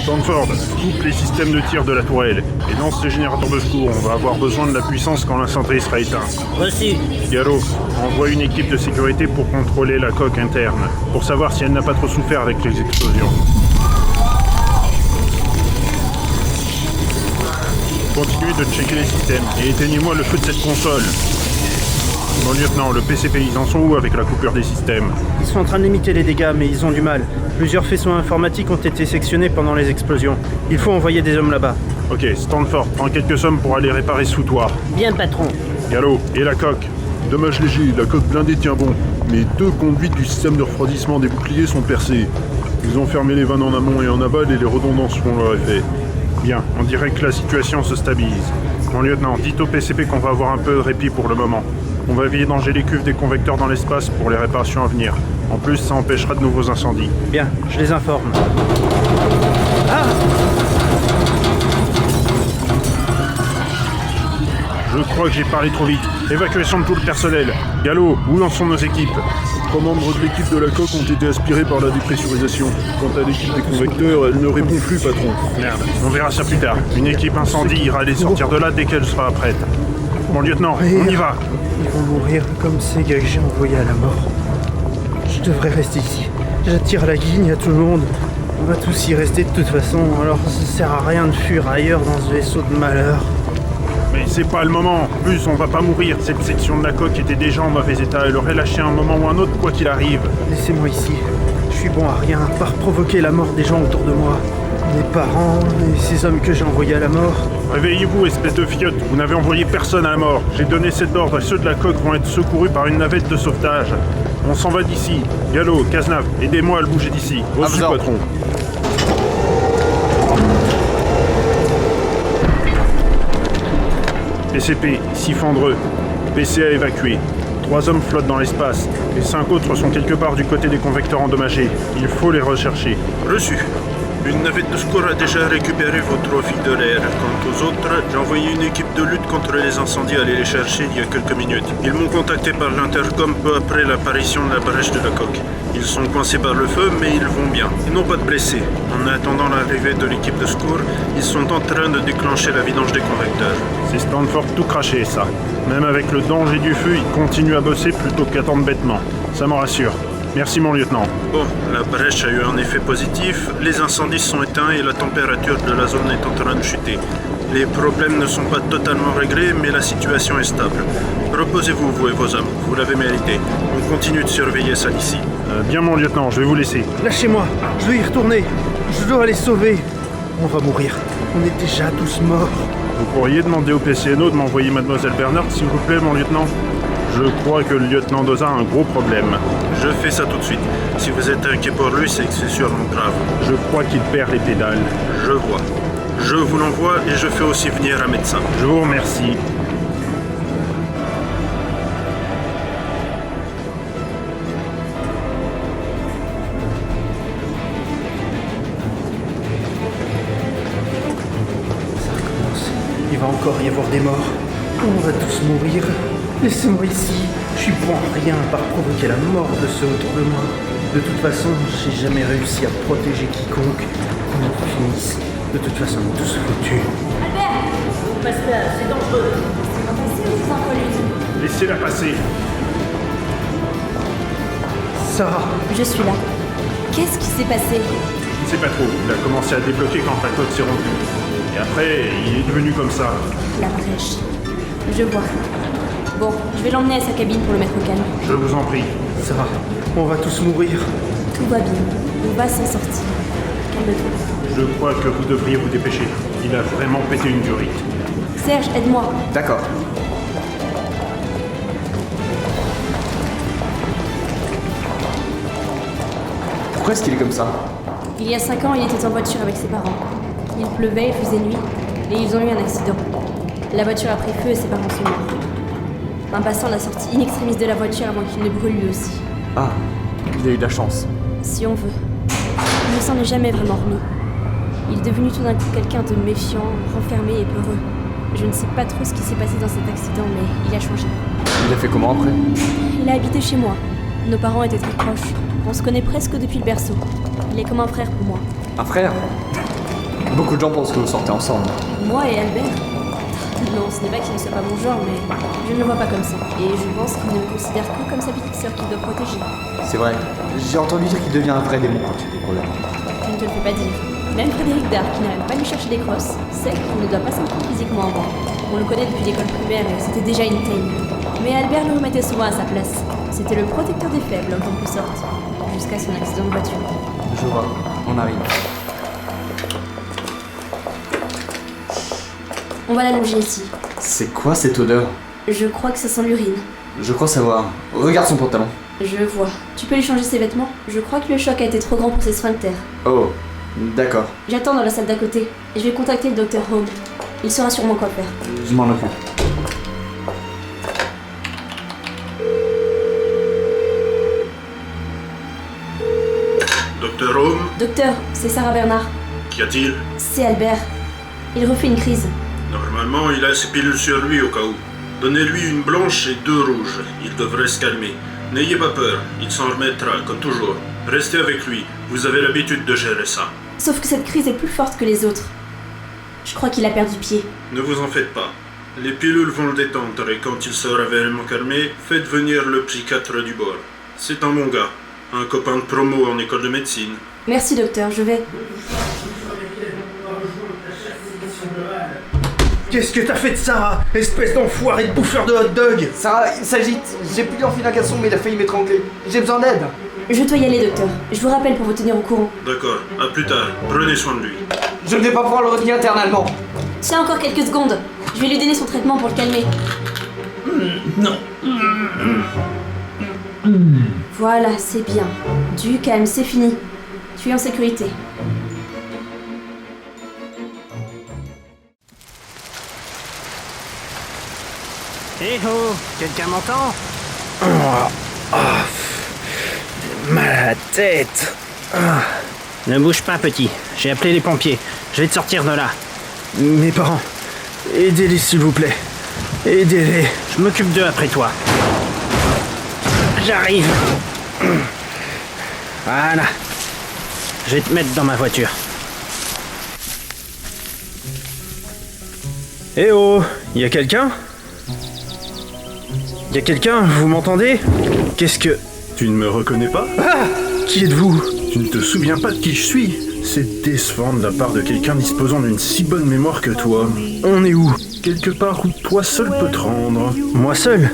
Stanford, coupe les systèmes de tir de la tourelle. Et lance les générateurs de secours. On va avoir besoin de la puissance quand l'incendiaire sera éteint. Reçu. Gallo, envoie une équipe de sécurité pour contrôler la coque interne, pour savoir si elle n'a pas trop souffert avec les explosions. Continuez de checker les systèmes et éteignez-moi le feu de cette console. Mon lieutenant, le PCP, ils en sont où avec la coupure des systèmes? Ils sont en train de limiter les dégâts, mais ils ont du mal. Plusieurs faisceaux informatiques ont été sectionnés pendant les explosions. Il faut envoyer des hommes là-bas. Ok, Stanford, prends quelques sommes pour aller réparer ce foutoir. Bien, patron. Gallo, et la coque? Dommage léger, la coque blindée tient bon, mais 2 conduites du système de refroidissement des boucliers sont percées. Ils ont fermé les vannes en amont et en aval et les redondances font leur effet. Bien, on dirait que la situation se stabilise. Mon lieutenant, dites au PCP qu'on va avoir un peu de répit pour le moment. On va vidanger les cuves des convecteurs dans l'espace pour les réparations à venir. En plus, ça empêchera de nouveaux incendies. Bien, je les informe. Ah! Je crois que j'ai parlé trop vite. Évacuation de tout le personnel. Gallo, où en sont nos équipes? 3 membres de l'équipe de la coque ont été aspirés par la dépressurisation. Quant à l'équipe des convecteurs, elle ne répond plus, patron. Merde, on verra ça plus tard. Une équipe incendie ira les sortir de là dès qu'elle sera prête. Mon lieutenant, on y va. Ils vont mourir comme ces gars que j'ai envoyés à la mort. Je devrais rester ici. J'attire la guigne à tout le monde. On va tous y rester de toute façon, alors ça sert à rien de fuir ailleurs dans ce vaisseau de malheur. Mais c'est pas le moment. En plus, on va pas mourir. Cette section de la coque était déjà en mauvais état. Elle aurait lâché un moment ou un autre, quoi qu'il arrive. Laissez-moi ici. Je suis bon à rien, à part provoquer la mort des gens autour de moi. Mes parents et ces hommes que j'ai envoyés à la mort. Réveillez-vous, espèce de fiotte. Vous n'avez envoyé personne à la mort. J'ai donné cet ordre et ceux de la coque vont être secourus par une navette de sauvetage. On s'en va d'ici. Gallo, Cazenave, aidez-moi à le bouger d'ici. Reçu, patron. PCP, ici Fandreux. PCA évacué. 3 hommes flottent dans l'espace. Les 5 autres sont quelque part du côté des convecteurs endommagés. Il faut les rechercher. Reçu. Une navette de secours a déjà récupéré votre fil de l'air. Quant aux autres, j'ai envoyé une équipe de lutte contre les incendies aller les chercher il y a quelques minutes. Ils m'ont contacté par l'intercom peu après l'apparition de la brèche de la coque. Ils sont coincés par le feu, mais ils vont bien. Ils n'ont pas de blessés. En attendant l'arrivée de l'équipe de secours, ils sont en train de déclencher la vidange des convecteurs. C'est Stanford tout craché, ça. Même avec le danger du feu, il continue à bosser plutôt qu'attendre bêtement. Ça m'en rassure. Merci mon lieutenant. Bon, la brèche a eu un effet positif, les incendies sont éteints et la température de la zone est en train de chuter. Les problèmes ne sont pas totalement réglés, mais la situation est stable. Reposez-vous, vous et vos hommes, vous l'avez mérité. On continue de surveiller ça d'ici. Bien mon lieutenant, je vais vous laisser. Lâchez-moi, je veux y retourner. Je dois les sauver. On va mourir. On est déjà tous morts. Vous pourriez demander au PCNO de m'envoyer Mademoiselle Bernard, s'il vous plaît, mon lieutenant? Je crois que le lieutenant Doza a un gros problème. Je fais ça tout de suite. Si vous êtes inquiet pour lui, c'est que c'est sûrement grave. Je crois qu'il perd les pédales. Je vois. Je vous l'envoie et je fais aussi venir un médecin. Je vous remercie. Ça recommence. Il va encore y avoir des morts. On va tous mourir. Laissez-moi ici. Je suis bon à rien à part provoquer la mort de ceux autour de moi. De toute façon, j'ai jamais réussi à protéger quiconque. Qu'on en finisse. De toute façon, on est tous foutus. Albert! Pasteur, c'est dangereux. C'est pas passé ou c'est inconnu? Laissez-la passer. Sarah! Je suis là. Qu'est-ce qui s'est passé? Je ne sais pas trop. Il a commencé à débloquer quand la coque s'est rompue. Et après, il est devenu comme ça. La brèche. Je vois. Bon, je vais l'emmener à sa cabine pour le mettre au calme. Je vous en prie. Sarah, on va tous mourir. Tout va bien. On va s'en sortir. Calme-toi. Je crois que vous devriez vous dépêcher. Il a vraiment pété une durite. Serge, aide-moi. D'accord. Pourquoi est-ce qu'il est comme ça? Il y a 5 ans, il était en voiture avec ses parents. Il pleuvait, il faisait nuit, et ils ont eu un accident. La voiture a pris feu et ses parents sont morts. Un passant l'a sorti in extremis de la voiture avant qu'il ne brûle lui aussi. Ah, il a eu de la chance. Si on veut. Il ne s'en est jamais vraiment remis. Il est devenu tout d'un coup quelqu'un de méfiant, renfermé et peureux. Je ne sais pas trop ce qui s'est passé dans cet accident, mais il a changé. Il a fait comment après? Il a habité chez moi. Nos parents étaient très proches. On se connaît presque depuis le berceau. Il est comme un frère pour moi. Un frère? Beaucoup de gens pensent que vous sortez ensemble. Moi et Albert? Non, ce n'est pas qu'il ne soit pas mon genre, mais je ne le vois pas comme ça. Et je pense qu'il ne me considère que comme sa petite sœur qu'il doit protéger. C'est vrai. J'ai entendu dire qu'il devient un vrai démon quand il a des problèmes. Je ne te le fais pas dire. Même Frédéric Dard, qui n'arrête pas de lui chercher des crosses, sait qu'il ne doit pas s'impliquer physiquement en moi. On le connaît depuis l'école primaire et c'était déjà une teigne. Mais Albert le remettait souvent à sa place. C'était le protecteur des faibles, en quelque sorte. Jusqu'à son accident de voiture. Je vois. On arrive. On va l'allonger ici. C'est quoi cette odeur? Je crois que ça sent l'urine. Je crois savoir. Regarde son pantalon. Je vois. Tu peux lui changer ses vêtements? Je crois que le choc a été trop grand pour ses sphincters. Oh, d'accord. J'attends dans la salle d'à côté. Je vais contacter le docteur Home. Il saura sûrement quoi faire. Je m'en occupe. Docteur Home, Docteur, c'est Sarah Bernard. qu'y a-t-il? C'est Albert. Il refait une crise. Normalement, il a ses pilules sur lui au cas où. Donnez-lui une blanche et 2 rouges. Il devrait se calmer. N'ayez pas peur, il s'en remettra, comme toujours. Restez avec lui, vous avez l'habitude de gérer ça. Sauf que cette crise est plus forte que les autres. Je crois qu'il a perdu pied. Ne vous en faites pas. Les pilules vont le détendre et quand il sera vraiment calmé, faites venir le psychiatre du bord. C'est un bon gars, un copain de promo en école de médecine. Merci docteur, je vais. Qu'est-ce que t'as fait de Sarah, espèce d'enfoiré de bouffeur de hot dog? Sarah, il s'agite. J'ai plié en fil un garçon, mais il a failli m'étrangler. J'ai besoin d'aide. Je dois y aller, docteur. Je vous rappelle pour vous tenir au courant. D'accord, à plus tard, prenez soin de lui. Je ne vais pas pouvoir le retenir éternellement. Tiens encore quelques secondes. Je vais lui donner son traitement pour le calmer. Non. Voilà, c'est bien. Du calme, c'est fini. Tu es en sécurité. Eh oh, quelqu'un m'entend? Mal à la tête. Ne bouge pas, petit. J'ai appelé les pompiers. Je vais te sortir de là. Mes parents, aidez-les s'il vous plaît. Aidez-les. Je m'occupe d'eux après toi. J'arrive. Voilà. Je vais te mettre dans ma voiture. Eh oh, y a quelqu'un? Y a quelqu'un, vous m'entendez? Qu'est-ce que... Tu ne me reconnais pas? Ah! Qui êtes-vous? Tu ne te souviens pas de qui je suis? C'est décevant de la part de quelqu'un disposant d'une si bonne mémoire que toi. On est où? Quelque part où toi seul peut te rendre. Moi seul?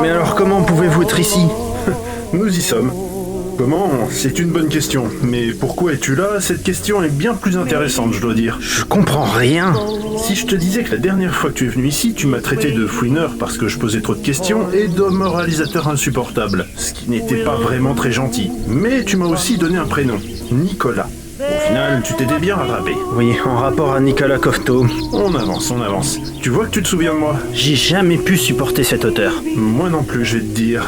Mais alors comment pouvez-vous être ici? Nous y sommes. Comment? C'est une bonne question. Mais pourquoi es-tu là? Cette question est bien plus intéressante, je dois dire. Je comprends rien. Si je te disais que la dernière fois que tu es venu ici, tu m'as traité de fouineur parce que je posais trop de questions et d'homme moralisateur insupportable, ce qui n'était pas vraiment très gentil. Mais tu m'as aussi donné un prénom, Nicolas. Au final, tu t'étais bien rattrapé. Oui, en rapport à Nicolas Cofteau. On avance, on avance. Tu vois que tu te souviens de moi? J'ai jamais pu supporter cet auteur. Moi non plus, je vais te dire.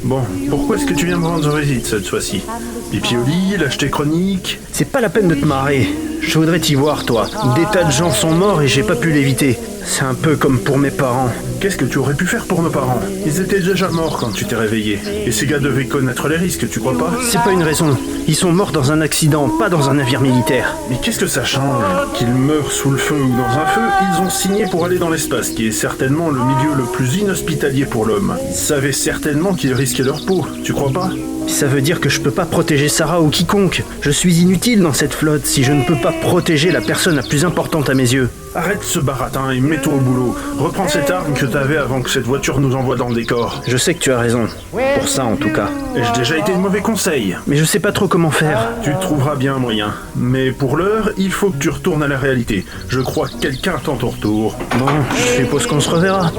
Bon, pourquoi est-ce que tu viens me rendre visite cette fois-ci? Pipi au lit, lâche tes chroniques. C'est pas la peine de te marrer. Je voudrais t'y voir, toi. Des tas de gens sont morts et j'ai pas pu l'éviter. C'est un peu comme pour mes parents. Qu'est-ce que tu aurais pu faire pour nos parents? Ils étaient déjà morts quand tu t'es réveillé. Et ces gars devaient connaître les risques, tu crois pas? C'est pas une raison. Ils sont morts dans un accident, pas dans un navire militaire. Mais qu'est-ce que ça change? Qu'ils meurent sous le feu ou dans un feu, ils ont signé pour aller dans l'espace, qui est certainement le milieu le plus inhospitalier pour l'homme. Ils savaient certainement qu'ils risquaient leur peau, tu crois pas? Ça veut dire que je peux pas protéger Sarah ou quiconque. Je suis inutile dans cette flotte si je ne peux pas protéger la personne la plus importante à mes yeux. Arrête ce baratin et mets-toi au boulot. Reprends cette arme que t'avais avant que cette voiture nous envoie dans le décor. Je sais que tu as raison. Pour ça en tout cas. Ai-je déjà été de mauvais conseils? Mais je sais pas trop comment faire. Tu trouveras bien un moyen. Mais pour l'heure, il faut que tu retournes à la réalité. Je crois que quelqu'un attend ton retour. Bon, je suppose qu'on se reverra.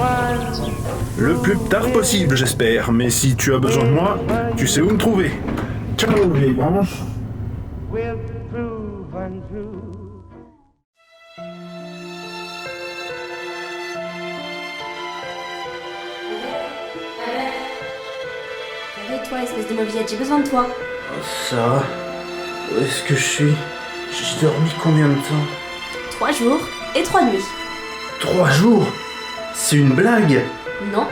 Le plus tard possible, j'espère. Mais si tu as besoin de moi, tu sais où me trouver. Ciao les branches. Réveille-toi, espèce de mauviette, j'ai besoin de toi. Sarah, où est-ce que je suis? J'ai dormi combien de temps? 3 jours et 3 nuits. 3 jours? C'est une blague? Non,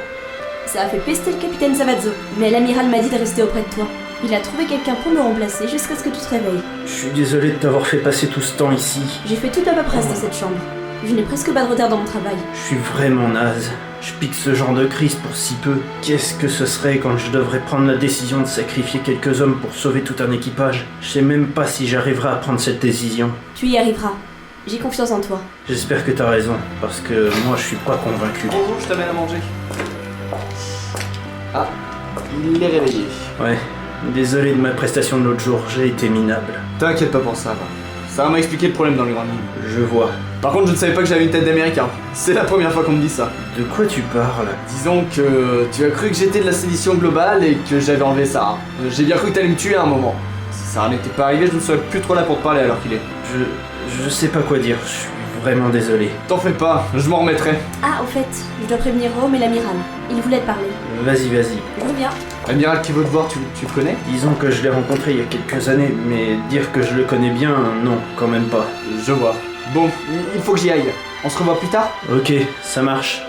ça a fait pester le capitaine Savazzo, mais l'amiral m'a dit de rester auprès de toi. Il a trouvé quelqu'un pour me remplacer jusqu'à ce que tu te réveilles. Je suis désolé de t'avoir fait passer tout ce temps ici. J'ai fait toute la paperasse de cette chambre. Je n'ai presque pas de retard dans mon travail. Je suis vraiment naze. Je pique ce genre de crise pour si peu. Qu'est-ce que ce serait quand je devrais prendre la décision de sacrifier quelques hommes pour sauver tout un équipage? Je sais même pas si j'arriverai à prendre cette décision. Tu y arriveras. J'ai confiance en toi. J'espère que t'as raison, parce que moi je suis pas convaincu. Bonjour, je t'amène à manger. Ah, il est réveillé. Ouais, désolé de ma prestation de l'autre jour, j'ai été minable. T'inquiète pas pour ça, va. Ça m'a expliqué le problème dans les grandes lignes. Je vois. Par contre, je ne savais pas que j'avais une tête d'américain. C'est la première fois qu'on me dit ça. De quoi tu parles? Disons que tu as cru que j'étais de la sédition globale et que j'avais enlevé Sarah. J'ai bien cru que t'allais me tuer à un moment. Si Sarah n'était pas arrivée, je ne serais plus trop là pour te parler alors qu'il est. Je sais pas quoi dire, je suis vraiment désolé. T'en fais pas, je m'en remettrai. Ah, au fait, je dois prévenir Rome et l'amiral. Il voulait te parler. Vas-y. Je reviens. L'amiral qui veut te voir, tu le connais? Disons que je l'ai rencontré il y a quelques années, mais dire que je le connais bien, non, quand même pas. Je vois. Bon, il faut que j'y aille. On se revoit plus tard? Ok, ça marche.